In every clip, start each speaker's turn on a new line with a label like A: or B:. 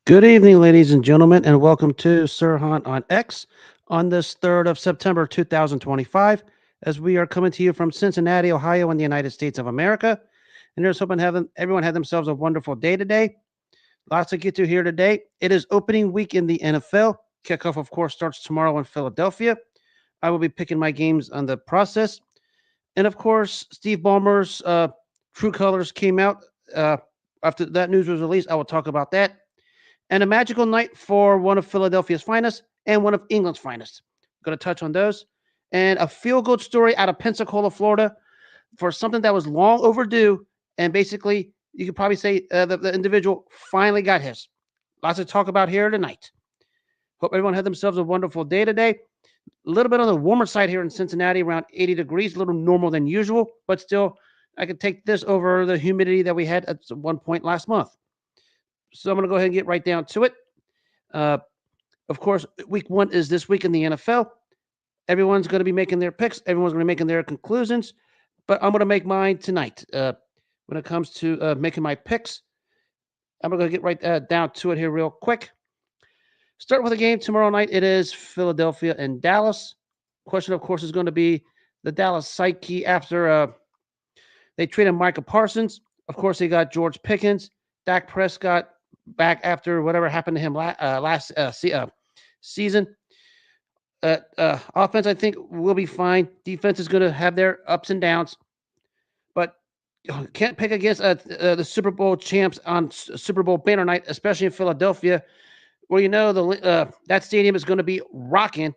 A: Good evening, ladies and gentlemen, and welcome to Sir Hunt on X on this 3rd of September 2025, as we are coming to you from Cincinnati, Ohio, in the United States of America. And here's hoping everyone had themselves a wonderful day today. Lots to get to here today. It is opening week in the NFL. Kickoff, of course, starts tomorrow in Philadelphia. I will be picking my games on the process. And of course, Steve Ballmer's True Colors came out. After that news was released, I will talk about that. And a magical night for one of Philadelphia's finest and one of England's finest. I'm going to touch on those. And a feel-good story out of Pensacola, Florida, for something that was long overdue. And basically, you could probably say the individual finally got his. Lots to talk about here tonight. Hope everyone had themselves a wonderful day today. A little bit on the warmer side here in Cincinnati, around 80 degrees, a little normal than usual, but still, I could take this over the humidity that we had at one point last month. So I'm going to go ahead and get right down to it. Of course, week 1 is this week in the NFL. Everyone's going to be making their picks. Everyone's going to be making their conclusions. But I'm going to make mine tonight. When it comes to making my picks, I'm going to get right down to it here real quick. Start with a game tomorrow night. It is Philadelphia and Dallas. Question, of course, is going to be the Dallas psyche after they traded Micah Parsons. Of course, they got George Pickens. Dak Prescott back after whatever happened to him last season. Offense, I think, will be fine. Defense is going to have their ups and downs. But can't pick against the Super Bowl champs on Super Bowl banner night, especially in Philadelphia, where that stadium is going to be rocking.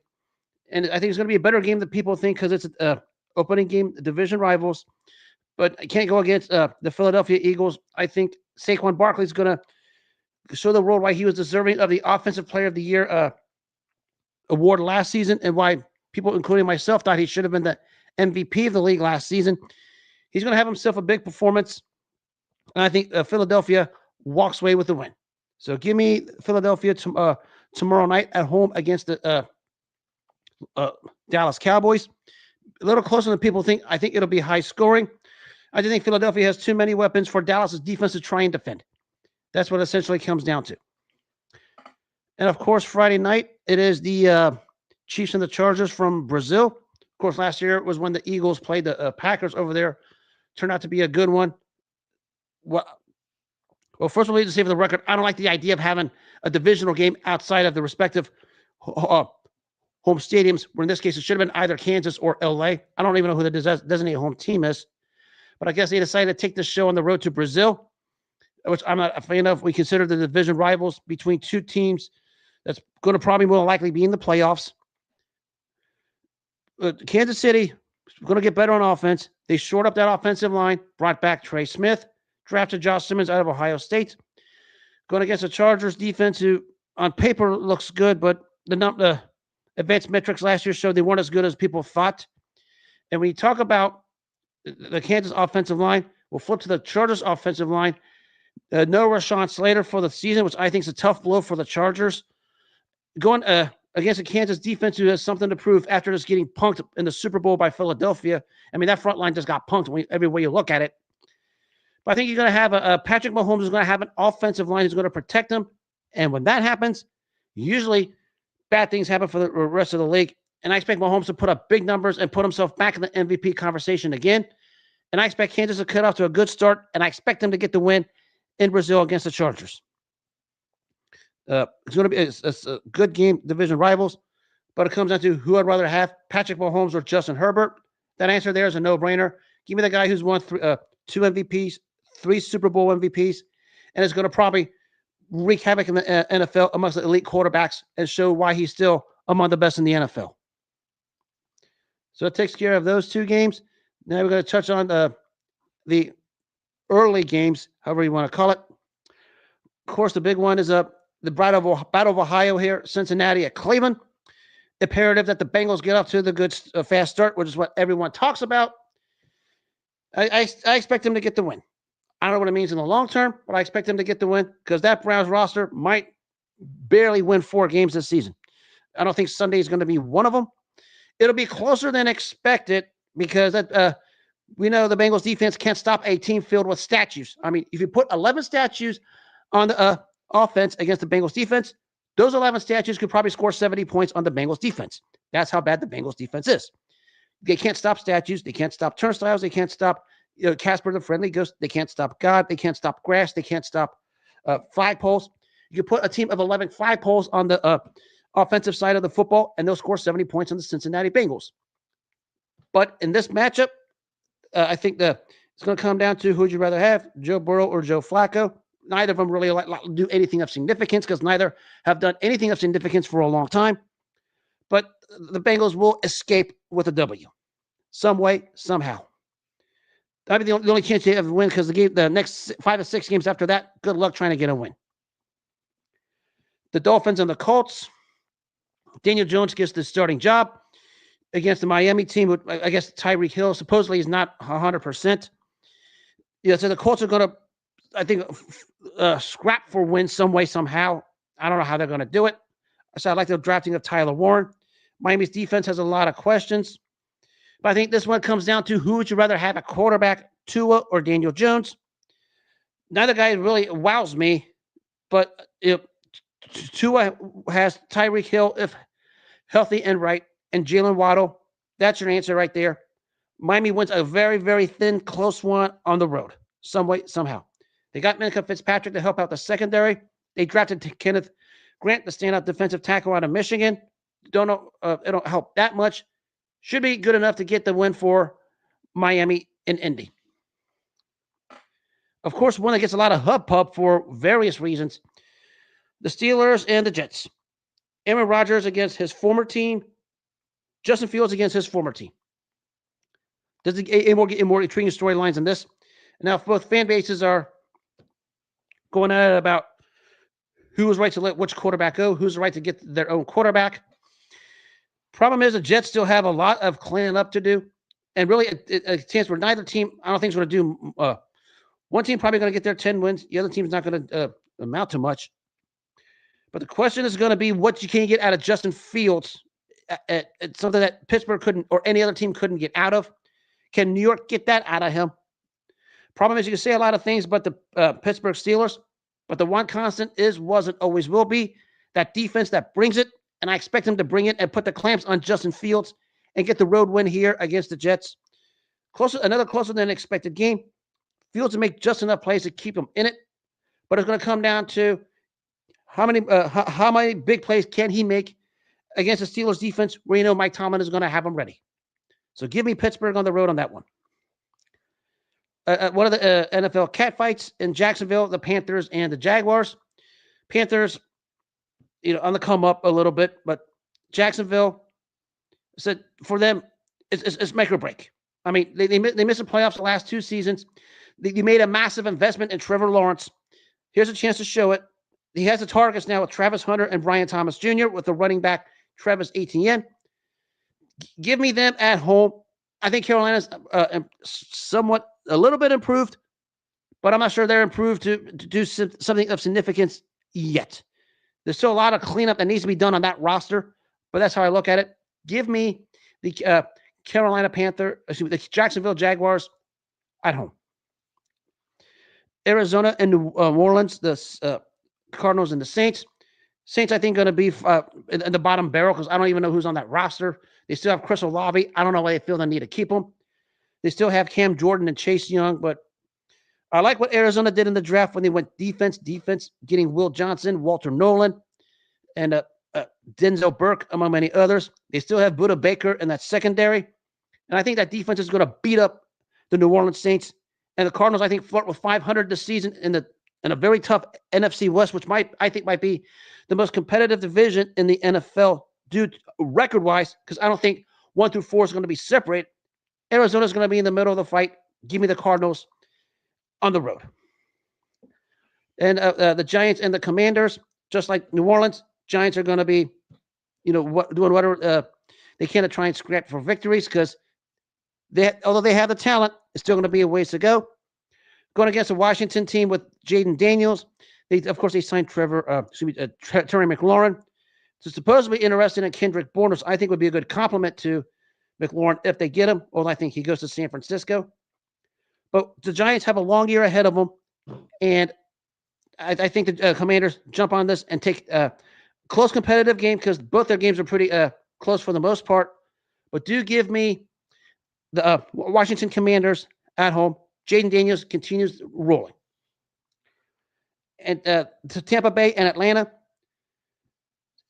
A: And I think it's going to be a better game than people think because it's an opening game, division rivals. But I can't go against the Philadelphia Eagles. I think Saquon Barkley is going to show the world why he was deserving of the Offensive Player of the Year award last season and why people, including myself, thought he should have been the MVP of the league last season. He's going to have himself a big performance. And I think Philadelphia walks away with the win. So give me Philadelphia tomorrow night at home against the Dallas Cowboys. A little closer than people think. I think it'll be high scoring. I just think Philadelphia has too many weapons for Dallas's defense to try and defend. That's what it essentially comes down to. And, of course, Friday night, it is the Chiefs and the Chargers from Brazil. Of course, last year was when the Eagles played the Packers over there. Turned out to be a good one. Well, first of all, to say for the record, I don't like the idea of having a divisional game outside of the respective home stadiums, where in this case it should have been either Kansas or LA. I don't even know who the designated home team is. But I guess they decided to take this show on the road to Brazil, which I'm not a fan of. We consider the division rivals between two teams that's going to probably more likely be in the playoffs. Kansas City is going to get better on offense. They shored up that offensive line, brought back Trey Smith, drafted Josh Simmons out of Ohio State. Going against the Chargers defense, who on paper looks good, but the advanced metrics last year showed they weren't as good as people thought. And when you talk about the Kansas offensive line, we'll flip to the Chargers offensive line. No Rashawn Slater for the season, which I think is a tough blow for the Chargers. Going against a Kansas defense who has something to prove after just getting punked in the Super Bowl by Philadelphia. I mean, that front line just got punked every way you look at it. But I think you're going to have Patrick Mahomes is going to have an offensive line who's going to protect him. And when that happens, usually bad things happen for the rest of the league. And I expect Mahomes to put up big numbers and put himself back in the MVP conversation again. And I expect Kansas to cut off to a good start. And I expect them to get the win in Brazil against the Chargers. It's going to be a good game, division rivals. But it comes down to who I'd rather have, Patrick Mahomes or Justin Herbert. That answer there is a no-brainer. Give me the guy who's won 2 MVPs, 3 Super Bowl MVPs, and is going to probably wreak havoc in the NFL amongst the elite quarterbacks and show why he's still among the best in the NFL. So it takes care of those 2 games. Now we're going to touch on the early games, however you want to call it. Of course, the big one is the Battle of Ohio here, Cincinnati at Cleveland. Imperative that the Bengals get off to the good fast start, which is what everyone talks about. I expect them to get the win. I don't know what it means in the long term, but I expect them to get the win because that Browns roster might barely win 4 games this season. I don't think Sunday is going to be one of them. It'll be closer than expected because we know the Bengals defense can't stop a team filled with statues. I mean, if you put 11 statues on offense against the Bengals defense, those 11 statues could probably score 70 points on the Bengals defense. That's how bad the Bengals defense is. They can't stop statues. They can't stop turnstiles. They can't stop Casper the Friendly Ghost. They can't stop God. They can't stop grass. They can't stop flagpoles. You put a team of 11 flagpoles on the offensive side of the football, and they'll score 70 points on the Cincinnati Bengals. But in this matchup, I think it's going to come down to who would you rather have, Joe Burrow or Joe Flacco. Neither of them really do anything of significance because neither have done anything of significance for a long time. But the Bengals will escape with a W. Some way, somehow. That'd be the only chance they have to win because the next 5 or 6 games after that, good luck trying to get a win. The Dolphins and the Colts. Daniel Jones gets the starting job against the Miami team. I guess Tyreek Hill supposedly is not 100%. Yeah, so the Colts are going to, I think, scrap for wins some way, somehow. I don't know how they're going to do it. So I like the drafting of Tyler Warren. Miami's defense has a lot of questions. But I think this one comes down to who would you rather have, a quarterback, Tua or Daniel Jones? Neither guy really wows me, but Tua has Tyreek Hill if healthy and right, and Jalen Waddle. That's your answer right there. Miami wins a very, very thin, close one on the road, some way, somehow. They got Minkah Fitzpatrick to help out the secondary. They drafted Kenneth Grant, the standout defensive tackle out of Michigan. Don't know, it'll help that much. Should be good enough to get the win for Miami and Indy. Of course, one that gets a lot of hubbub for various reasons. The Steelers and the Jets. Aaron Rodgers against his former team. Justin Fields against his former team. Does it get more intriguing storylines than this? Now, both fan bases are going at it about who was right to let which quarterback go, who's right to get their own quarterback. Problem is the Jets still have a lot of cleaning up to do. And really, a chance where neither team, I don't think, is going to do. One team probably going to get their 10 wins. The other team's not going to amount to much. But the question is going to be what you can get out of Justin Fields, at something that Pittsburgh couldn't or any other team couldn't get out of. Can New York get that out of him? Problem is you can say a lot of things about the Pittsburgh Steelers, but the one constant wasn't, always will be that defense that brings it. And I expect him to bring it and put the clamps on Justin Fields and get the road win here against the Jets. Another closer than expected game. Fields will make just enough plays to keep him in it, but it's going to come down to how many big plays can he make against the Steelers defense where you know Mike Tomlin is going to have him ready. So give me Pittsburgh on the road on that one. One of the NFL catfights in Jacksonville, the Panthers and the Jaguars. Panthers, on the come up a little bit, but Jacksonville said for them, it's make or break. I mean, they missed the playoffs the last 2 seasons. They made a massive investment in Trevor Lawrence. Here's a chance to show it. He has the targets now with Travis Hunter and Brian Thomas Jr. with the running back Travis Etienne. Give me them at home. I think Carolina's somewhat a little bit improved, but I'm not sure they're improved to do something of significance yet. There's still a lot of cleanup that needs to be done on that roster, but that's how I look at it. Give me the the Jacksonville Jaguars at home. Arizona and New Orleans, the Cardinals and the Saints. Saints, I think, going to be in the bottom barrel because I don't even know who's on that roster. They still have Chris Olave. I don't know why they feel the need to keep him. They still have Cam Jordan and Chase Young, but I like what Arizona did in the draft when they went defense, getting Will Johnson, Walter Nolan, and Denzel Burke, among many others. They still have Budda Baker in that secondary. And I think that defense is going to beat up the New Orleans Saints. And the Cardinals, I think, flirt with 500 this season in a very tough NFC West, which I think might be the most competitive division in the NFL record-wise, because I don't think 1 through 4 is going to be separated. Arizona's going to be in the middle of the fight. Give me the Cardinals on the road. And the Giants and the Commanders, just like New Orleans, Giants are going to be, doing whatever they can to try and scrap for victories because although they have the talent, it's still going to be a ways to go. Going against a Washington team with Jaden Daniels, they signed Terry McLaurin. So supposedly interested in Kendrick Bourne, I think would be a good compliment to McLaurin if they get him. Although I think he goes to San Francisco. But the Giants have a long year ahead of them, and I think the Commanders jump on this and take a close competitive game because both their games are pretty close for the most part. But do give me the Washington Commanders at home. Jaden Daniels continues rolling. And to Tampa Bay and Atlanta,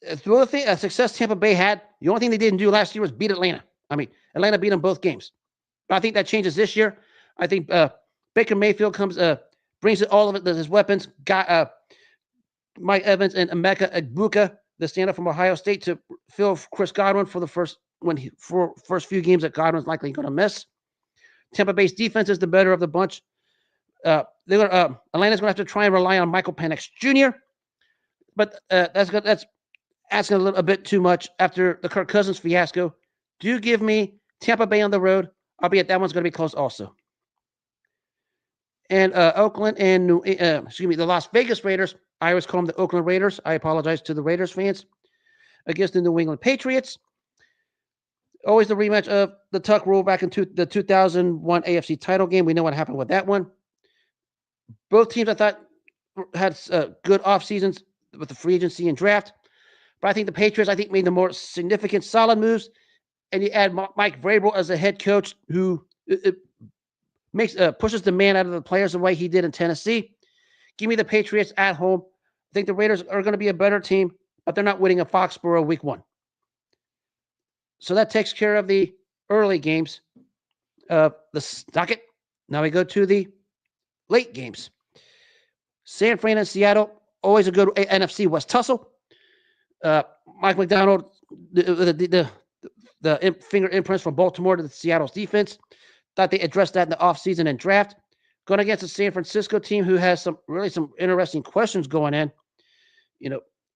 A: the other thing, a success Tampa Bay had, the only thing they didn't do last year was beat Atlanta. I mean, Atlanta beat them both games. But I think that changes this year. I think Baker Mayfield brings it all of it, his weapons, got Mike Evans and Emeka Egbuka, the stand-up from Ohio State, to fill Chris Godwin for the first few games that Godwin's likely going to miss. Tampa Bay's defense is the better of the bunch. Atlanta's going to have to try and rely on Michael Penix Jr., but that's asking a bit too much after the Kirk Cousins fiasco. Do give me Tampa Bay on the road, albeit that one's going to be close also. And Oakland and the Las Vegas Raiders. I always call them the Oakland Raiders. I apologize to the Raiders fans. Against the New England Patriots. Always the rematch of the Tuck rule back into the 2001 AFC title game. We know what happened with that one. Both teams, I thought, had good off seasons with the free agency and draft. But I think the Patriots, made the more significant, solid moves. And you add Mike Vrabel as a head coach who pushes the man out of the players the way he did in Tennessee. Give me the Patriots at home. I think the Raiders are going to be a better team, but they're not winning in Foxborough week 1. So that takes care of the early games of the docket. Now we go to the late games. San Fran and Seattle, always a good NFC West tussle. Mike McDonald, the finger imprints from Baltimore to the Seattle's defense. Thought they addressed that in the offseason and draft. Going against a San Francisco team who has some interesting questions going in.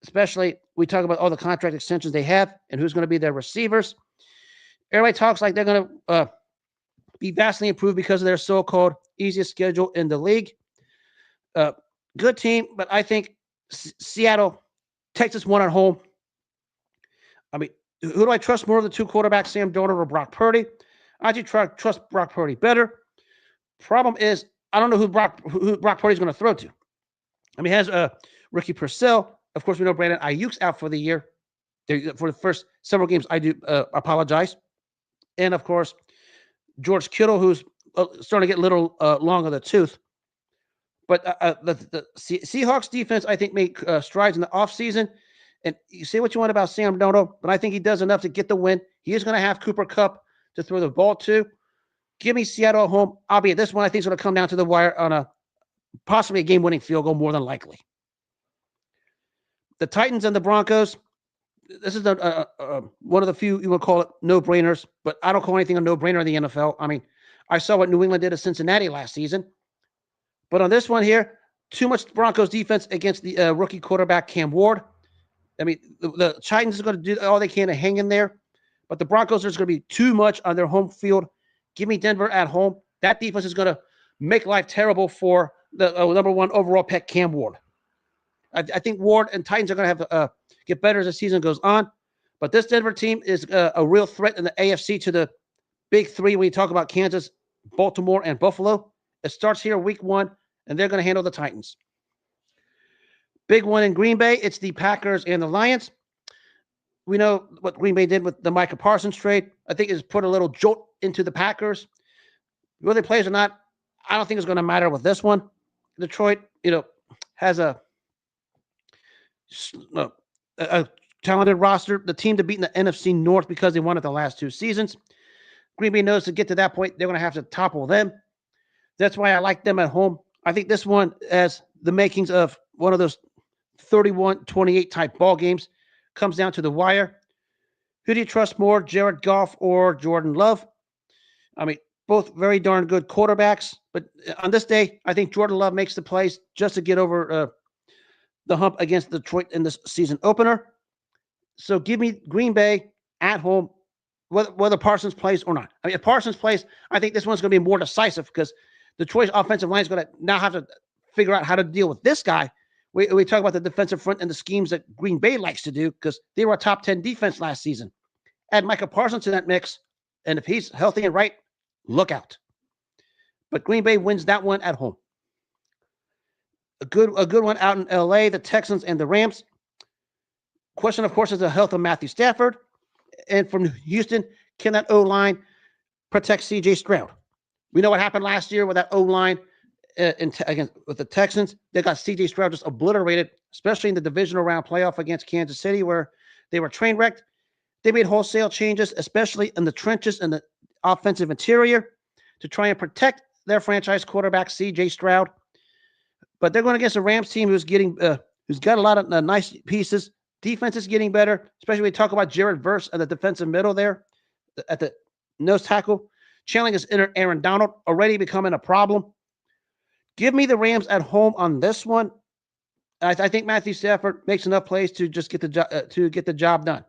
A: Especially we talk about all the contract extensions they have and who's going to be their receivers. Everybody talks like they're going to be vastly improved because of their so-called easiest schedule in the league. Good team, but I think Seattle takes this one at home. Who do I trust more of the two quarterbacks, Sam Darnold or Brock Purdy? I do trust Brock Purdy better. Problem is, I don't know who Brock Purdy's going to throw to. He has Ricky Purcell. Of course, we know Brandon Ayuk's out for the year. For the first several games, I do apologize. And, of course, George Kittle, who's starting to get a little long of the tooth. But the Seahawks defense, I think, made strides in the offseason. And you say what you want about Sam Darnold, but I think he does enough to get the win. He is going to have Cooper Kupp to throw the ball to. Give me Seattle at home. Albeit this one, I think, is going to come down to the wire on possibly a game-winning field goal, more than likely. The Titans and the Broncos, this is one of the few, you would call it, no-brainers, but I don't call anything a no-brainer in the NFL. I saw what New England did to Cincinnati last season. But on this one here, too much Broncos defense against the rookie quarterback Cam Ward. The Titans are going to do all they can to hang in there, but the Broncos, there's going to be too much on their home field. Give me Denver at home. That defense is going to make life terrible for the number 1 overall pick, Cam Ward. I think Ward and Titans are going to have to get better as the season goes on, but this Denver team is a real threat in the AFC to the big 3 when you talk about Kansas, Baltimore, and Buffalo. It starts here week 1, and they're going to handle the Titans. Big one in Green Bay, it's the Packers and the Lions. We know what Green Bay did with the Micah Parsons trade. I think it's put a little jolt into the Packers. Whether they play or not, I don't think it's going to matter with this one. Detroit, has a talented roster. The team to beat in the NFC North because they won it the last 2 seasons. Green Bay knows to get to that point, they're going to have to topple them. That's why I like them at home. I think this one has the makings of one of those 31-28 type ball games. Comes down to the wire. Who do you trust more, Jared Goff or Jordan Love? Both very darn good quarterbacks. But on this day, I think Jordan Love makes the plays just to get over the hump against Detroit in this season opener. So give me Green Bay at home, whether Parsons plays or not. If Parsons plays, I think this one's going to be more decisive because Detroit's offensive line is going to now have to figure out how to deal with this guy. We talk about the defensive front and the schemes that Green Bay likes to do because they were a top 10 defense last season. Add Micah Parsons to that mix, and if he's healthy and right, look out. But Green Bay wins that one at home. a good one out in LA, the Texans and the Rams. Question, of course, is the health of Matthew Stafford. And from Houston, can that O-line protect C.J. Stroud? We know what happened last year with that O-line against with the Texans. They got C.J. Stroud just obliterated, especially in the divisional round playoff against Kansas City, where they were train wrecked. They made wholesale changes, especially in the trenches and the offensive interior, to try and protect their franchise quarterback, C.J. Stroud. But they're going against a Rams team who's got a lot of nice pieces. Defense is getting better, especially when we talk about Jared Verse at the defensive middle there, at the nose tackle. Channeling his inner Aaron Donald, already becoming a problem. Give me the Rams at home on this one. I think Matthew Stafford makes enough plays to just get the job done.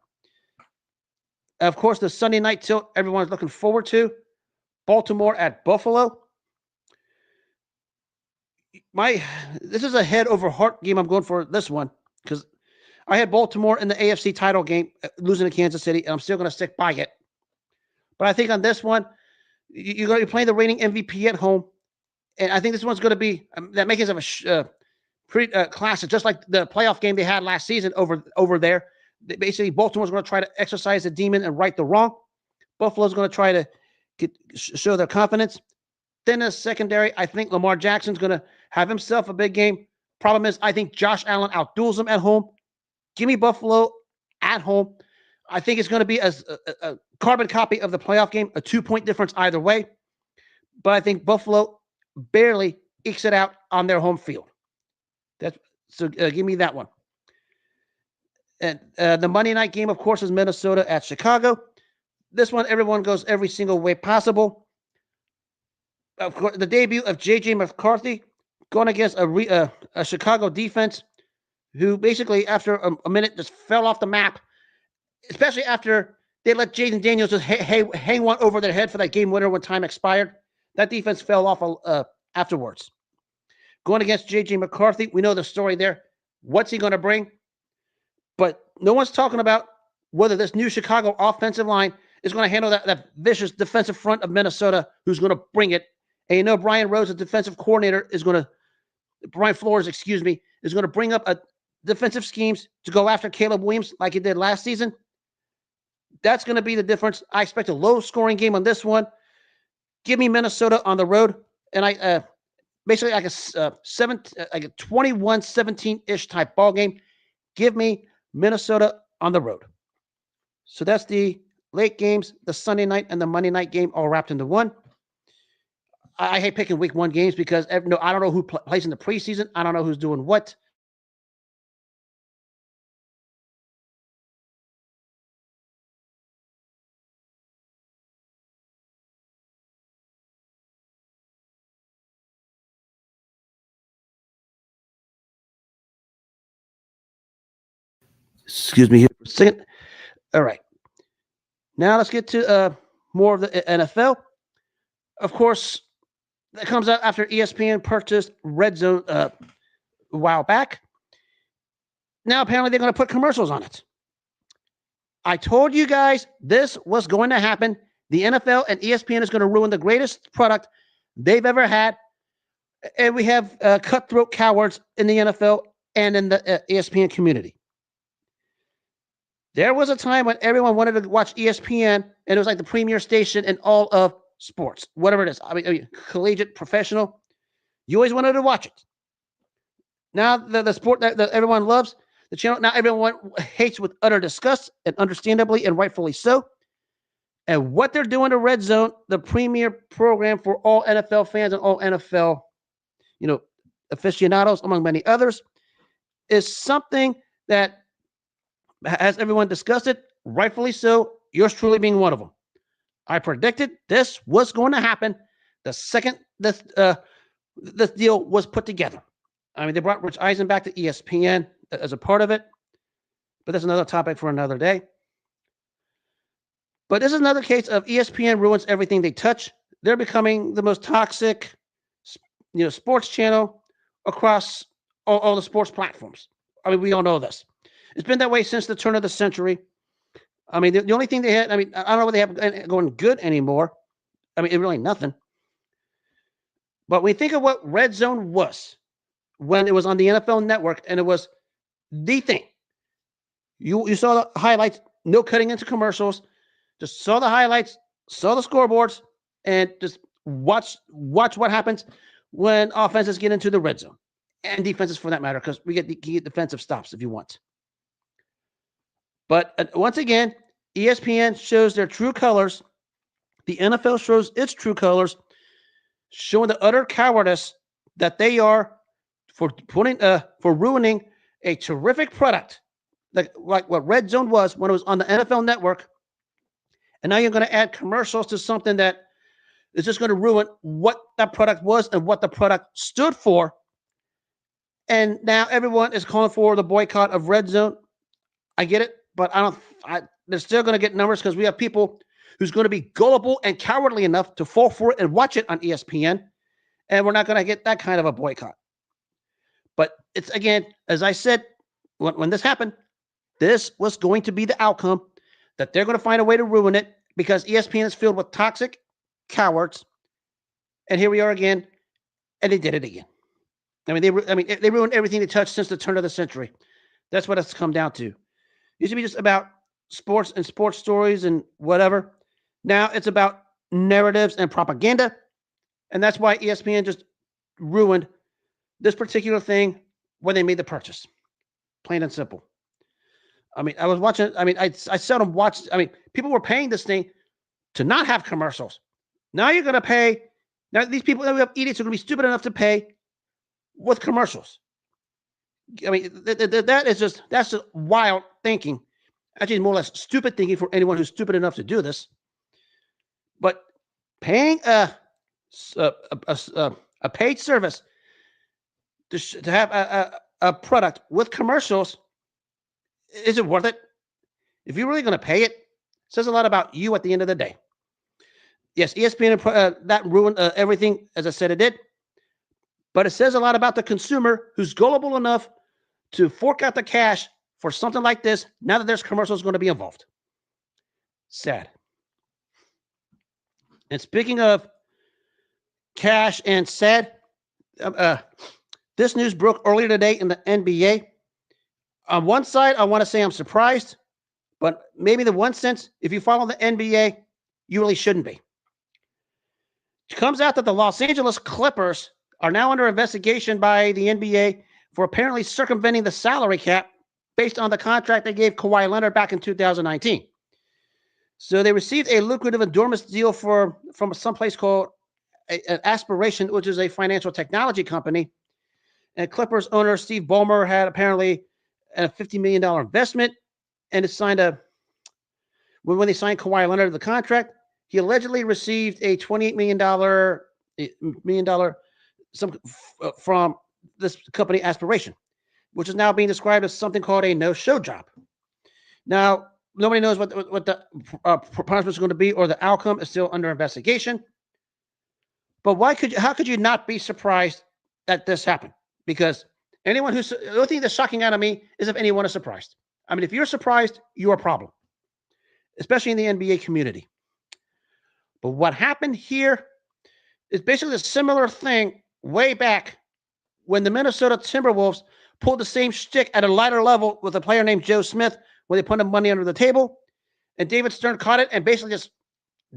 A: Of course, the Sunday night tilt everyone's looking forward to. Baltimore at Buffalo. This is a head over heart game. I'm going for this one because I had Baltimore in the AFC title game, losing to Kansas City, and I'm still going to stick by it. But I think on this one, you're going to be playing the reigning MVP at home, and I think this one's going to be that makes it a pretty classic, just like the playoff game they had last season over there. Basically, Baltimore's going to try to exercise the demon and right the wrong. Buffalo's going to try to show their confidence. Then in the secondary, I think Lamar Jackson's going to have himself a big game. Problem is, I think Josh Allen outduels him at home. Give me Buffalo at home. I think it's going to be a carbon copy of the playoff game, a 2-point difference either way. But I think Buffalo barely ekes it out on their home field. So give me that one. And the Monday night game, of course, is Minnesota at Chicago. This one, everyone goes every single way possible. Of course, the debut of J.J. McCarthy going against a Chicago defense who basically, after a minute, just fell off the map, especially after they let Jaden Daniels just hang one over their head for that game winner when time expired. That defense fell off afterwards. Going against J.J. McCarthy, we know the story there. What's he going to bring? But no one's talking about whether this new Chicago offensive line is going to handle that vicious defensive front of Minnesota, who's going to bring it. And you know Brian Rose, the defensive coordinator, Brian Flores, is going to bring up defensive schemes to go after Caleb Williams like he did last season. That's going to be the difference. I expect a low-scoring game on this one. Give me Minnesota on the road, and I basically like a 21-17-ish type ball game. Give me Minnesota on the road. So that's the late games, the Sunday night and the Monday night game all wrapped into one. I hate picking week one games because I don't know who plays in the preseason. I don't know who's doing what. Excuse me here for a second. All right. Now let's get to more of the NFL. Of course, that comes out after ESPN purchased Redzone a while back. Now, apparently, they're going to put commercials on it. I told you guys this was going to happen. The NFL and ESPN is going to ruin the greatest product they've ever had. And we have cutthroat cowards in the NFL and in the ESPN community. There was a time when everyone wanted to watch ESPN, and it was like the premier station in all of sports, whatever it is. I mean collegiate, professional. You always wanted to watch it. Now the sport that everyone loves, the channel, now everyone hates with utter disgust, and understandably and rightfully so. And what they're doing to Redzone, the premier program for all NFL fans and all NFL, aficionados, among many others, is something that has everyone discussed, rightfully so, yours truly being one of them. I predicted this was going to happen the second this deal was put together. I mean, they brought Rich Eisen back to ESPN as a part of it, but that's another topic for another day. But this is another case of ESPN ruins everything they touch. They're becoming the most toxic, sports channel across all the sports platforms. I mean, we all know this. It's been that way since the turn of the century. I mean, the only thing they had, I don't know what they have going good anymore. I mean, it really nothing. But when you think of what Redzone was, when it was on the NFL Network, and it was the thing. You saw the highlights, no cutting into commercials, just saw the highlights, saw the scoreboards, and just watch what happens when offenses get into the red zone, and defenses for that matter, because we get defensive stops if you want. But once again, ESPN shows their true colors. The NFL shows its true colors, showing the utter cowardice that they are for ruining a terrific product like what Redzone was when it was on the NFL Network. And now you're going to add commercials to something that is just going to ruin what that product was and what the product stood for. And now everyone is calling for the boycott of Redzone. I get it, but they're still going to get numbers because we have people who's going to be gullible and cowardly enough to fall for it and watch it on ESPN. And we're not going to get that kind of a boycott. But it's, again, as I said, when this happened, this was going to be the outcome, that they're going to find a way to ruin it because ESPN is filled with toxic cowards. And here we are again, and they did it again. They ruined everything they touched since the turn of the century. That's what it's come down to. It used to be just about sports and sports stories and whatever. Now it's about narratives and propaganda. And that's why ESPN just ruined this particular thing when they made the purchase. Plain and simple. I was watching, I seldom watch, people were paying this thing to not have commercials. Now you're going to pay, now these people, idiots are going to be stupid enough to pay with commercials. That's just wild thinking. Actually, more or less stupid thinking for anyone who's stupid enough to do this. But paying a paid service to have a product with commercials, is it worth it? If you're really going to pay it, it says a lot about you at the end of the day. Yes, ESPN, that ruined everything, as I said it did. But it says a lot about the consumer who's gullible enough to fork out the cash for something like this now that there's commercials going to be involved. Sad. And speaking of cash and sad, this news broke earlier today in the NBA. On one side, I want to say I'm surprised, but maybe in the one sense, if you follow the NBA, you really shouldn't be. It comes out that the Los Angeles Clippers are now under investigation by the NBA for apparently circumventing the salary cap based on the contract they gave Kawhi Leonard back in 2019. So they received a lucrative endorse deal from someplace called Aspiration, which is a financial technology company. And Clippers owner Steve Ballmer had apparently a $50 million investment, and it signed when they signed Kawhi Leonard the contract, he allegedly received a $28 million from this company Aspiration, which is now being described as something called a no-show job. Now, nobody knows what the punishment is going to be, or the outcome is still under investigation. But how could you not be surprised that this happened? Because the only thing that's shocking out of me is if anyone is surprised. If you're surprised, you're a problem, especially in the NBA community. But what happened here is basically a similar thing way back when the Minnesota Timberwolves pulled the same shtick at a lighter level with a player named Joe Smith, where they put him money under the table, and David Stern caught it and basically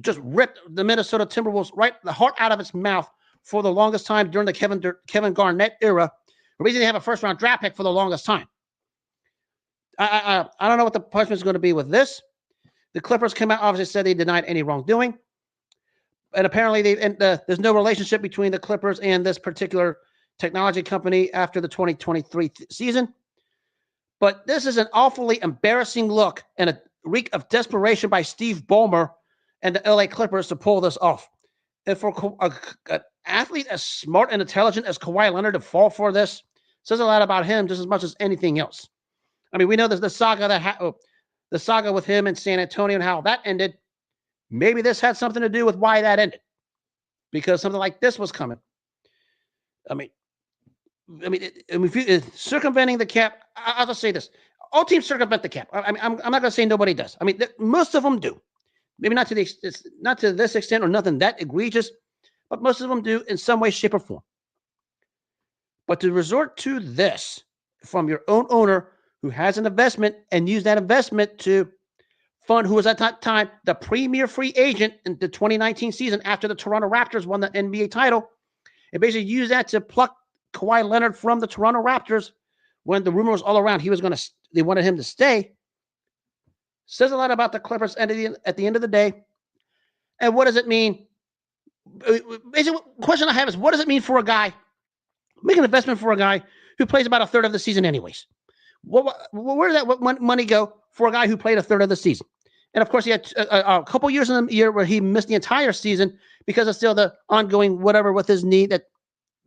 A: just ripped the Minnesota Timberwolves right the heart out of its mouth for the longest time during the Kevin Garnett era. The reason they have a first-round draft pick for the longest time. I don't know what the punishment is going to be with this. The Clippers came out, obviously said they denied any wrongdoing. And apparently there's no relationship between the Clippers and this particular technology company after the 2023 season. But this is an awfully embarrassing look and a reek of desperation by Steve Ballmer and the LA Clippers to pull this off. And for an athlete as smart and intelligent as Kawhi Leonard to fall for this says a lot about him just as much as anything else. We know there's the saga with him in San Antonio and how that ended. Maybe this had something to do with why that ended, because something like this was coming. Circumventing the cap. I'll just say this: all teams circumvent the cap. I'm not going to say nobody does. Most of them do. Maybe not to this extent or nothing that egregious, but most of them do in some way, shape, or form. But to resort to this from your own owner who has an investment and use that investment to fund who was at that time the premier free agent in the 2019 season after the Toronto Raptors won the NBA title, and basically use that to pluck Kawhi Leonard from the Toronto Raptors when the rumor was all around they wanted him to stay, says a lot about the Clippers at the end of the day. And what does it mean? Basically, the question I have is, what does it mean for a guy, make an investment for a guy who plays about a third of the season anyways? Where did that money go for a guy who played a third of the season? And of course, he had a couple years in the year where he missed the entire season because of still the ongoing whatever with his knee that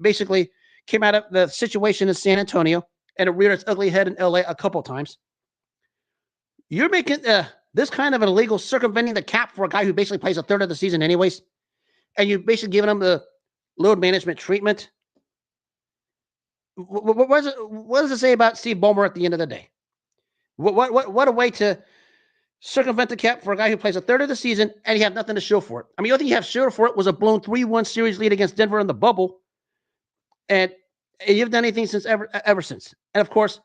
A: basically came out of the situation in San Antonio, and it reared its ugly head in LA a couple times. You're making this kind of an illegal circumventing the cap for a guy who basically plays a third of the season anyways, and you're basically giving him the load management treatment. What does it say about Steve Ballmer at the end of the day? What a way to circumvent the cap for a guy who plays a third of the season and you have nothing to show for it. I mean, the only thing you have to show for it was a blown 3-1 series lead against Denver in the bubble, and you've done anything since ever since. And of course,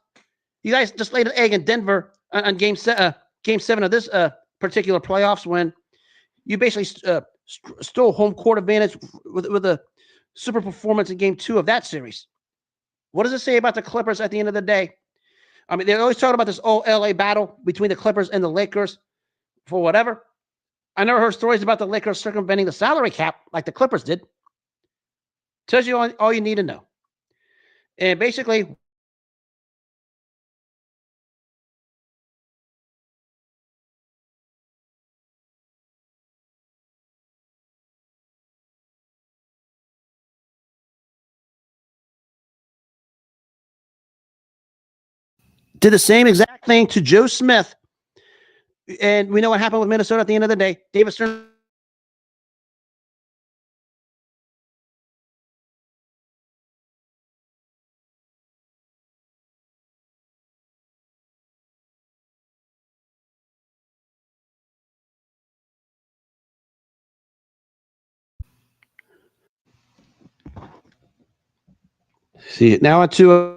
A: you guys just laid an egg in Denver on game 7 of this particular playoffs when you basically stole home court advantage with a super performance in game 2 of that series. What does it say about the Clippers at the end of the day? I mean, they're always talking about this old LA battle between the Clippers and the Lakers for whatever. I never heard stories about the Lakers circumventing the salary cap like the Clippers did. Tells you all you need to know. And basically, did the same exact thing to Joe Smith. And we know what happened with Minnesota at the end of the day. David Stern see now into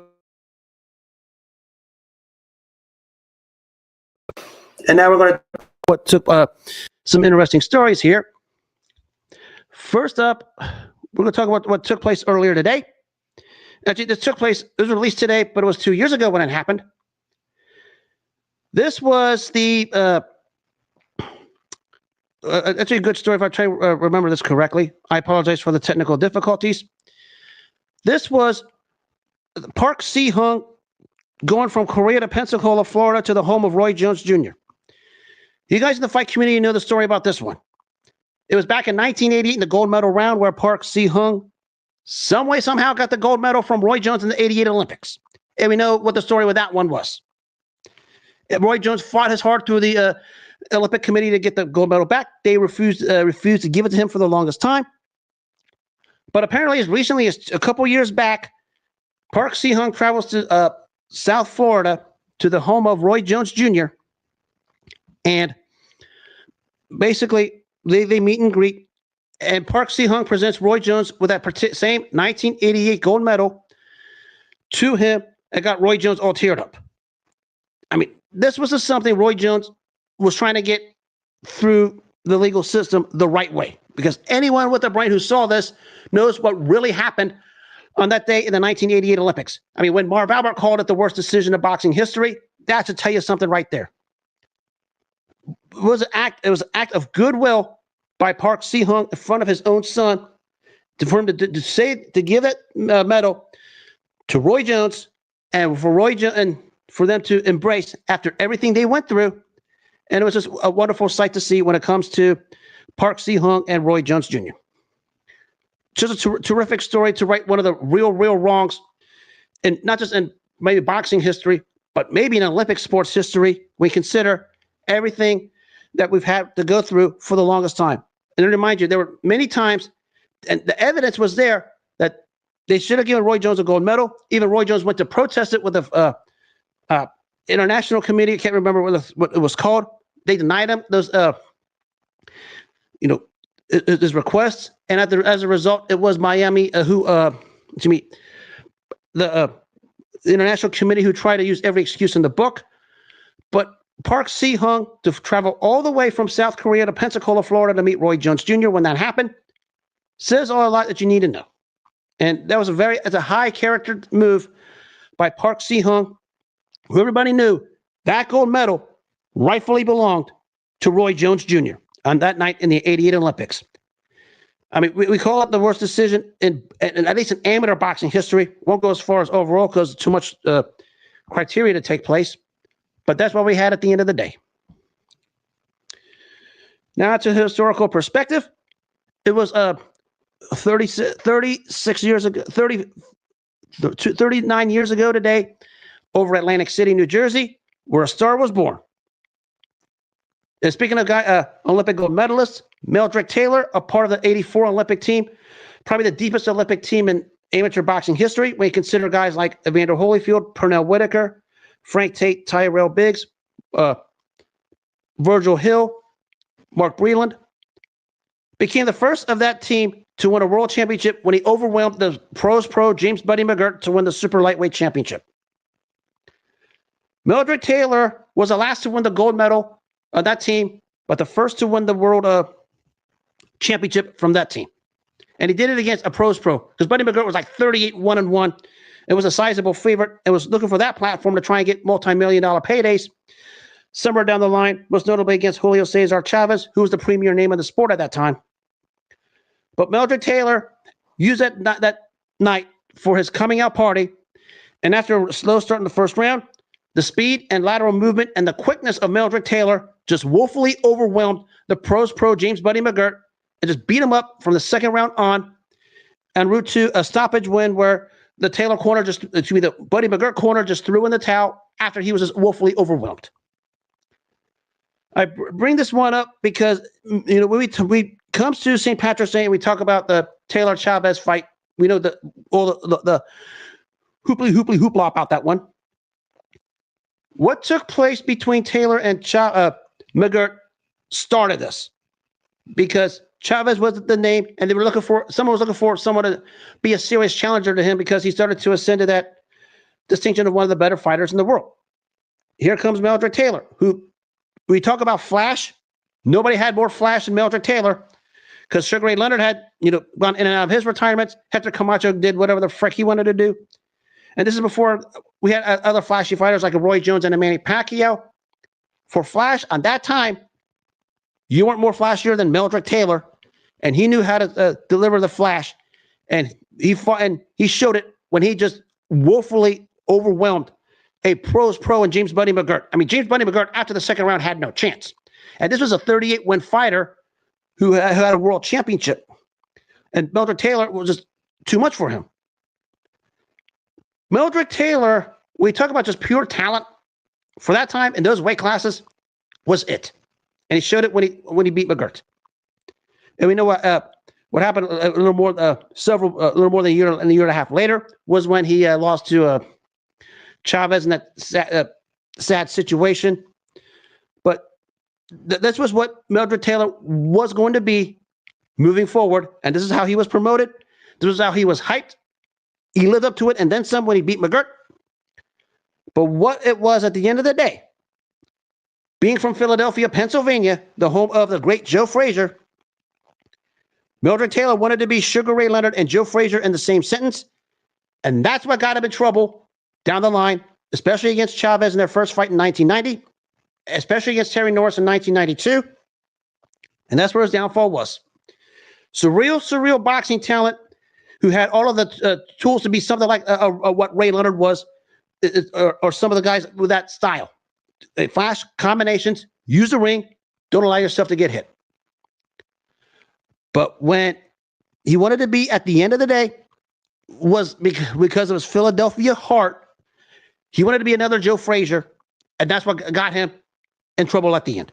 A: and now we're going to what took some interesting stories here. First up, we're going to talk about what took place earlier today. Actually, this was released today, but it was 2 years ago when it happened. This was the actually a good story if I try to remember this correctly. I apologize for the technical difficulties. This was Park Si Hun going from Korea to Pensacola, Florida, to the home of Roy Jones Jr. You guys in the fight community know the story about this one. It was back in 1988 in the gold medal round where Park Si Hun somehow got the gold medal from Roy Jones in the 88 Olympics. And we know what the story with that one was. Roy Jones fought his heart through the Olympic Committee to get the gold medal back. They refused to give it to him for the longest time. But apparently, as recently as a couple years back, Park Si Hun travels to South Florida to the home of Roy Jones Jr. And basically, they meet and greet. And Park Si Hun presents Roy Jones with that same 1988 gold medal to him and got Roy Jones all teared up. I mean, this was just something Roy Jones was trying to get through the legal system the right way. Because anyone with a brain who saw this knows what really happened on that day in the 1988 Olympics. I mean, when Marv Albert called it the worst decision of boxing history, that should tell you something right there. It was an act of goodwill by Park Si Hun in front of his own son for him to give that medal to Roy Jones and for them to embrace after everything they went through. And it was just a wonderful sight to see when it comes to Park Si Hun and Roy Jones Jr. Just a terrific story to right one of the real wrongs, and not just in maybe boxing history, but maybe in Olympic sports history. We consider everything that we've had to go through for the longest time. And to remind you, there were many times, and the evidence was there that they should have given Roy Jones a gold medal. Even Roy Jones went to protest it with the international committee. I can't remember what it was called. They denied him those, his requests. And as a result, it was Miami the international committee who tried to use every excuse in the book. But Park Si Hun to travel all the way from South Korea to Pensacola, Florida to meet Roy Jones Jr. when that happened says a lot that you need to know. And that was it's a high character move by Park Si Hun, who everybody knew that gold medal rightfully belonged to Roy Jones Jr. on that night in the 88 Olympics. I mean, we call it the worst decision in at least in amateur boxing history. Won't go as far as overall because too much criteria to take place. But that's what we had at the end of the day. Now to historical perspective, it was 36 years ago, 39 years ago today, over Atlantic City, New Jersey, where a star was born. And speaking of Olympic gold medalists, Meldrick Taylor, a part of the '84 Olympic team, probably the deepest Olympic team in amateur boxing history when you consider guys like Evander Holyfield, Pernell Whitaker, Frank Tate, Tyrell Biggs, Virgil Hill, Mark Breland, became the first of that team to win a world championship when he overwhelmed the pros pro James Buddy McGirt to win the super lightweight championship. Meldrick Taylor was the last to win the gold medal on that team, but the first to win the world championship from that team. And he did it against a pros pro because Buddy McGirt was like 38-1-1. It was a sizable favorite and was looking for that platform to try and get multi-million-dollar paydays somewhere down the line, most notably against Julio Cesar Chavez, who was the premier name of the sport at that time. But Meldrick Taylor used that night for his coming out party, and after a slow start in the first round, the speed and lateral movement and the quickness of Meldrick Taylor just woefully overwhelmed the pros pro James Buddy McGirt and just beat him up from the second round on en route to a stoppage win where the Taylor corner the Buddy McGirt corner just threw in the towel after he was just woefully overwhelmed. I bring this one up because, when we comes to St. Patrick's Day and we talk about the Taylor Chavez fight, we know all the hoopla about that one. What took place between Taylor and McGirt started this, because Chavez was the name, and someone was looking for someone to be a serious challenger to him because he started to ascend to that distinction of one of the better fighters in the world. Here comes Meldrick Taylor, who we talk about flash. Nobody had more flash than Meldrick Taylor, because Sugar Ray Leonard had gone in and out of his retirements. Hector Camacho did whatever the frick he wanted to do. And this is before we had other flashy fighters like a Roy Jones and a Manny Pacquiao. For flash, on that time, you weren't more flashier than Meldrick Taylor, and he knew how to deliver the flash. And he fought, and he showed it when he just woefully overwhelmed a pros pro and James Buddy McGirt. I mean, James Buddy McGirt, after the second round, had no chance. And this was a 38-win fighter who had a world championship. And Meldrick Taylor was just too much for him. Meldrick Taylor, we talk about just pure talent for that time in those weight classes, was it. And he showed it when he beat McGirt. And we know what happened a little more than a year and a half later was when he lost to Chavez in that sad situation. But this was what Meldrick Taylor was going to be moving forward, and this is how he was promoted. This is how he was hyped. He lived up to it, and then some when he beat McGirt. But what it was at the end of the day, being from Philadelphia, Pennsylvania, the home of the great Joe Frazier, Meldrick Taylor wanted to be Sugar Ray Leonard and Joe Frazier in the same sentence, and that's what got him in trouble down the line, especially against Chavez in their first fight in 1990, especially against Terry Norris in 1992, and that's where his downfall was. Surreal boxing talent who had all of the tools to be something like what Ray Leonard was, or some of the guys with that style. They flash combinations, use the ring, don't allow yourself to get hit. But when he wanted to be at the end of the day, was because of his Philadelphia heart, he wanted to be another Joe Frazier, and that's what got him in trouble at the end.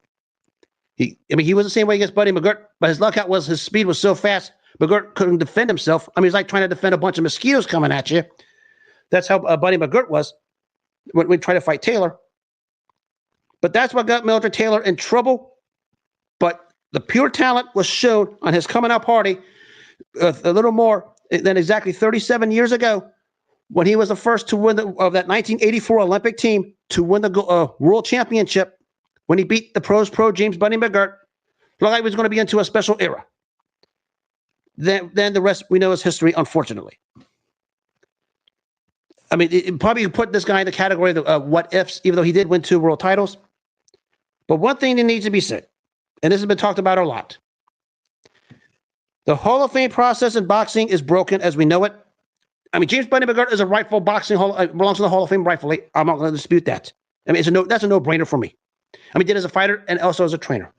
A: He was the same way against Buddy McGirt, but his luck out was his speed was so fast, McGirt couldn't defend himself. I mean, it's like trying to defend a bunch of mosquitoes coming at you. That's how Buddy McGirt was when we tried to fight Taylor. But that's what got Meldrick Taylor in trouble. But the pure talent was shown on his coming out party a little more than exactly 37 years ago when he was the first to win of that 1984 Olympic team to win the World Championship, when he beat the pro James Buddy McGirt, looked like he was going to be into a special era. Then the rest we know is history, unfortunately. I mean, it probably put this guy in the category of what ifs, even though he did win 2 world titles. But one thing that needs to be said, and this has been talked about a lot, the Hall of Fame process in boxing is broken as we know it. I mean, James Buddy McGirt is a rightful boxing belongs to the Hall of Fame rightfully. I'm not going to dispute that. I mean, that's a no-brainer for me. I mean, did as a fighter and also as a trainer.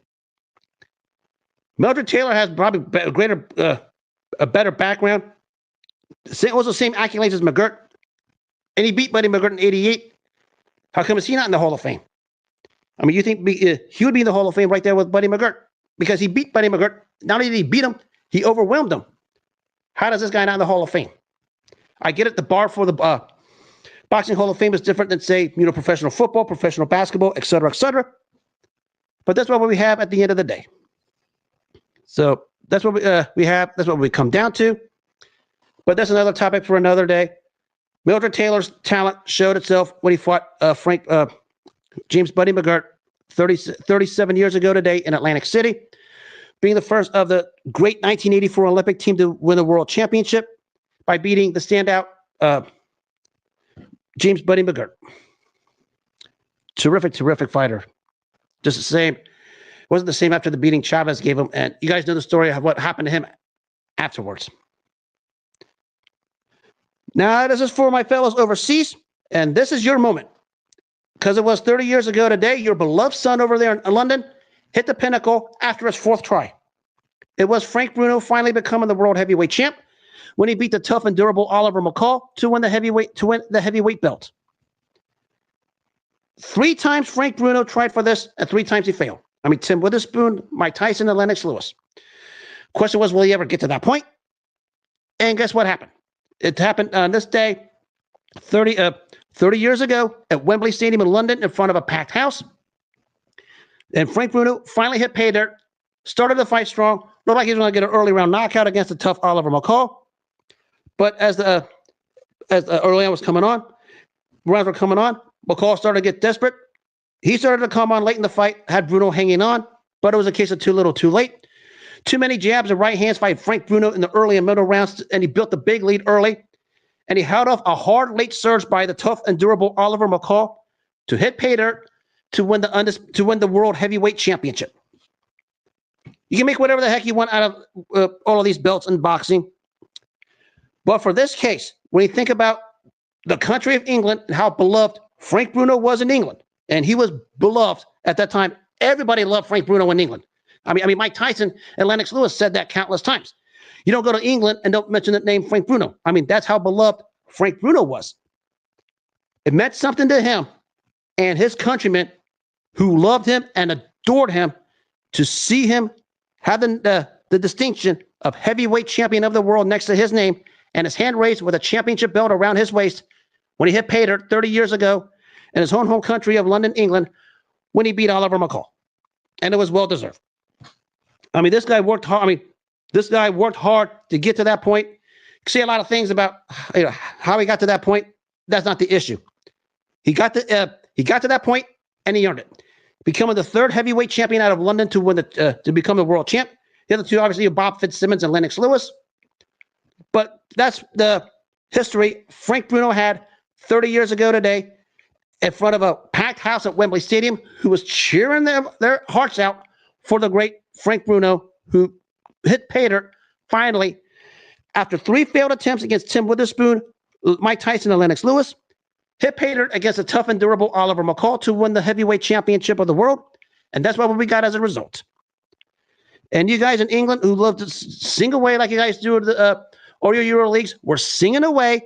A: Meldrick Taylor has probably a better background. Also, same accolades as McGirt, and he beat Buddy McGirt in '88. How come is he not in the Hall of Fame? I mean, you think he would be in the Hall of Fame right there with Buddy McGirt because he beat Buddy McGirt. Not only did he beat him, he overwhelmed him. How does this guy not in the Hall of Fame? I get it. The bar for the Boxing Hall of Fame is different than, say, professional football, professional basketball, et cetera, et cetera. But that's what we have at the end of the day. So that's what we have. That's what we come down to. But that's another topic for another day. Meldrick Taylor's talent showed itself when he fought James Buddy McGirt 37 years ago today in Atlantic City, being the first of the great 1984 Olympic team to win the world championship by beating the standout James Buddy McGirt. Terrific fighter. Just the same. Wasn't the same after the beating Chavez gave him. And you guys know the story of what happened to him afterwards. Now, this is for my fellows overseas, and this is your moment. Because it was 30 years ago today, your beloved son over there in London hit the pinnacle after his 4th try. It was Frank Bruno finally becoming the world heavyweight champ when he beat the tough and durable Oliver McCall to win the heavyweight belt. 3 times Frank Bruno tried for this, and 3 times he failed. I mean, Tim Witherspoon, Mike Tyson, and Lennox Lewis. Question was, will he ever get to that point? And guess what happened? It happened on this day 30 years ago at Wembley Stadium in London in front of a packed house. And Frank Bruno finally hit pay dirt, started the fight strong, looked like he was going to get an early round knockout against the tough Oliver McCall. But as the early on was coming on, rounds were coming on, McCall started to get desperate. He started to come on late in the fight, had Bruno hanging on, but it was a case of too little, too late. Too many jabs and right hands by Frank Bruno in the early and middle rounds, and he built a big lead early. And he held off a hard late surge by the tough and durable Oliver McCall to hit pay dirt to win the World Heavyweight Championship. You can make whatever the heck you want out of all of these belts in boxing. But for this case, when you think about the country of England and how beloved Frank Bruno was in England, and he was beloved at that time, everybody loved Frank Bruno in England. I mean, Mike Tyson and Lennox Lewis said that countless times. You don't go to England and don't mention the name Frank Bruno. I mean, that's how beloved Frank Bruno was. It meant something to him and his countrymen who loved him and adored him to see him have the distinction of heavyweight champion of the world next to his name and his hand raised with a championship belt around his waist when he hit pay dirt 30 years ago in his home country of London, England, when he beat Oliver McCall. And it was well-deserved. I mean, this guy worked hard. To get to that point. You can say a lot of things about how he got to that point. That's not the issue. He got to that point, and he earned it, becoming the 3rd heavyweight champion out of London to become the world champ. The other 2, obviously, are Bob Fitzsimmons and Lennox Lewis. But that's the history Frank Bruno had 30 years ago today in front of a packed house at Wembley Stadium, who was cheering their hearts out for the great Frank Bruno, who hit pay dirt finally after 3 failed attempts against Tim Witherspoon, Mike Tyson, and Lennox Lewis. Hit pay dirt against a tough and durable Oliver McCall to win the heavyweight championship of the world. And that's what we got as a result. And you guys in England who love to sing away like you guys do at the or your Euro Leagues, were singing away,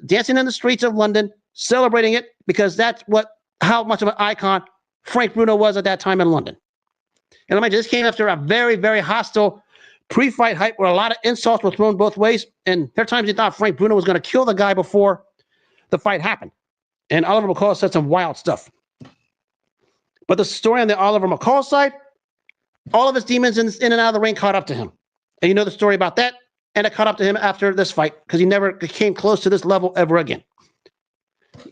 A: dancing in the streets of London, celebrating it, because that's how much of an icon Frank Bruno was at that time in London. And this came after a very, very hostile pre-fight hype where a lot of insults were thrown both ways. And there are times you thought Frank Bruno was going to kill the guy before the fight happened. And Oliver McCall said some wild stuff. But the story on the Oliver McCall side, all of his demons in and out of the ring caught up to him. And you know the story about that. and it caught up to him after this fight because he never came close to this level ever again.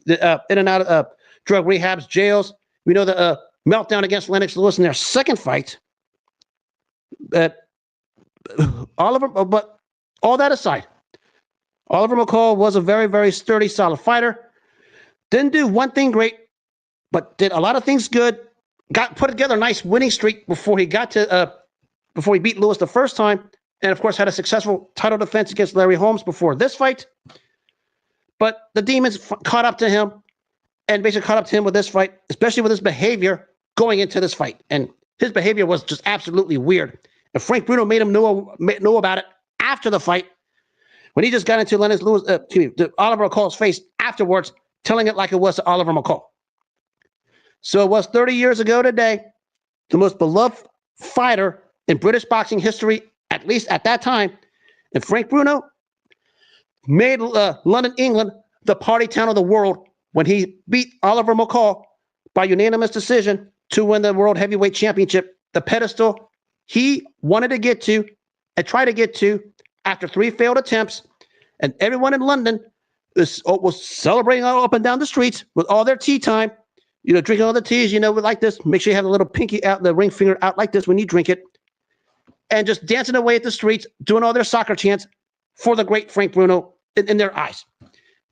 A: In and out of drug rehabs, jails. We know the meltdown against Lennox Lewis in their second fight. But but all that aside, Oliver McCall was a very, very sturdy, solid fighter. Didn't do one thing great, but did a lot of things good. Got put together a nice winning streak before he beat Lewis the first time, and of course had a successful title defense against Larry Holmes before this fight. But the demons caught up to him, and basically caught up to him with this fight, especially with his behavior going into this fight. And his behavior was just absolutely weird. And Frank Bruno made him know about it after the fight, when he just got into Oliver McCall's face afterwards, telling it like it was to Oliver McCall. So it was 30 years ago today, the most beloved fighter in British boxing history, at least at that time. And Frank Bruno made London, England, the party town of the world when he beat Oliver McCall by unanimous decision to win the World Heavyweight Championship, the pedestal he wanted to get to and try to get to after 3 failed attempts. And everyone in London was celebrating all up and down the streets with all their tea time, drinking all the teas, like this. Make sure you have the little pinky out, the ring finger out like this when you drink it. And just dancing away at the streets, doing all their soccer chants for the great Frank Bruno in their eyes.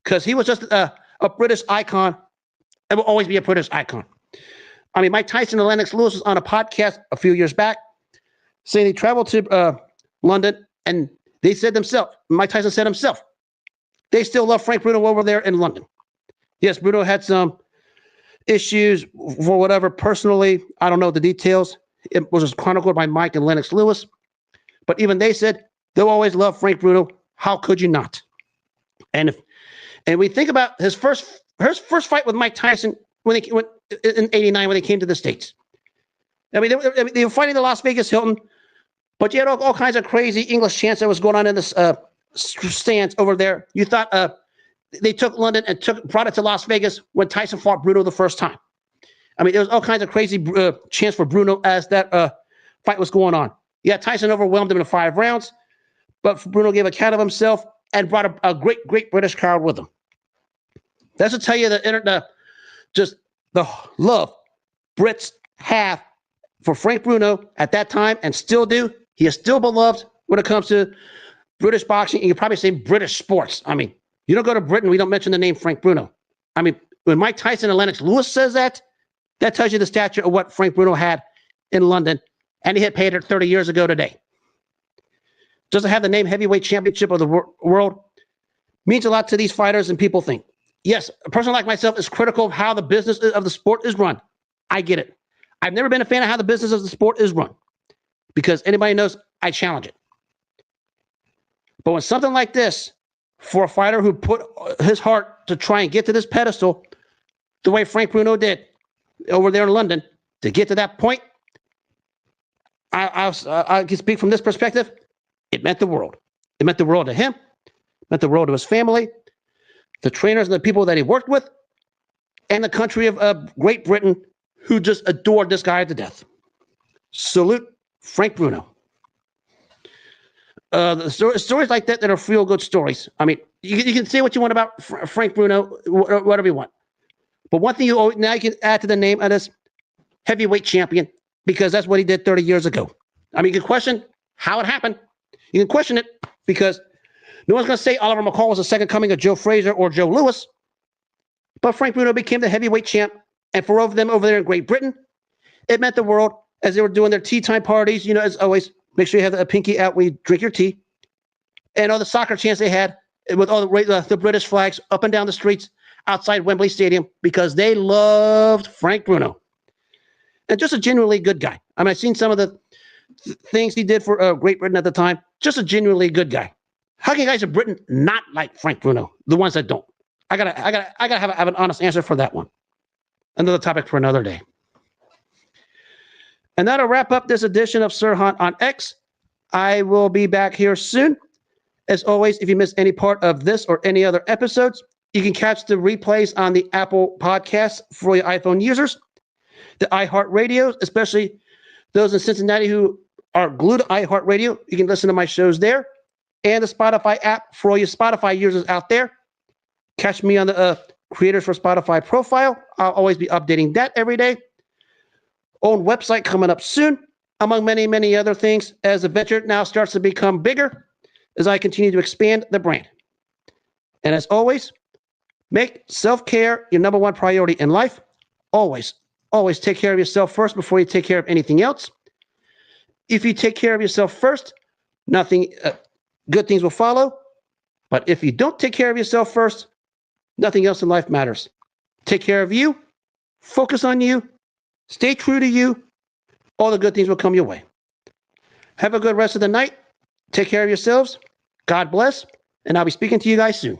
A: Because he was just a British icon and will always be a British icon. I mean, Mike Tyson and Lennox Lewis was on a podcast a few years back saying he traveled to London, and they said themselves, Mike Tyson said himself, they still love Frank Bruno over there in London. Yes, Bruno had some issues for whatever personally. I don't know the details. It was chronicled by Mike and Lennox Lewis. But even they said they'll always love Frank Bruno. How could you not? And we think about his first fight with Mike Tyson when he went in '89 when he came to the States. I mean, they were fighting the Las Vegas Hilton, but you had all kinds of crazy English chants that was going on in the stands over there. You thought they took London and brought it to Las Vegas when Tyson fought Bruno the first time. I mean, there was all kinds of crazy chants for Bruno as that fight was going on. Yeah, Tyson overwhelmed him in 5 rounds, but Bruno gave account of himself and brought a great, great British crowd with him. That's to tell you just the love Brits have for Frank Bruno at that time and still do. He is still beloved when it comes to British boxing, and you probably say British sports. I mean, you don't go to Britain, we don't mention the name Frank Bruno. I mean, when Mike Tyson and Lennox Lewis says that tells you the stature of what Frank Bruno had in London, and he hit pay dirt 30 years ago today. Just to have the name heavyweight championship of the world means a lot to these fighters, and people think. Yes, a person like myself is critical of how the business of the sport is run. I get it. I've never been a fan of how the business of the sport is run because anybody knows I challenge it. But when something like this, for a fighter who put his heart to try and get to this pedestal, the way Frank Bruno did over there in London, to get to that point, I can speak from this perspective. It meant the world. It meant the world to him. It meant the world to his family, the trainers and the people that he worked with, and the country of Great Britain, who just adored this guy to death. Salute Frank Bruno. The stories like that are feel-good stories. I mean, you can say what you want about Frank Bruno, whatever you want. But one thing now you can add to the name of this heavyweight champion, because that's what he did 30 years ago. I mean, you can question how it happened. You can question it because no one's going to say Oliver McCall was the second coming of Joe Frazier or Joe Louis. But Frank Bruno became the heavyweight champ. And for them over there in Great Britain, it meant the world as they were doing their tea time parties. As always, make sure you have a pinky out when you drink your tea. And all the soccer chants they had with all the British flags up and down the streets outside Wembley Stadium because they loved Frank Bruno. And just a genuinely good guy. I mean, I've seen some of the things he did for Great Britain at the time. Just a genuinely good guy. How can guys in Britain not like Frank Bruno? The ones that don't. I gotta have an honest answer for that one. Another topic for another day. And that'll wrap up this edition of Sir Hunt on X. I will be back here soon. As always, if you missed any part of this or any other episodes, you can catch the replays on the Apple Podcasts for your iPhone users, the iHeartRadio, especially those in Cincinnati who are glued to iHeartRadio. You can listen to my shows there. and the Spotify app for all you Spotify users out there. Catch me on the Creators for Spotify profile. I'll always be updating that every day. Own website coming up soon, among many, many other things, as the venture now starts to become bigger as I continue to expand the brand. And as always, make self-care your number one priority in life. Always, always take care of yourself first before you take care of anything else. If you take care of yourself first, nothing good things will follow. But if you don't take care of yourself first, nothing else in life matters. Take care of you. Focus on you. Stay true to you. All the good things will come your way. Have a good rest of the night. Take care of yourselves. God bless. And I'll be speaking to you guys soon.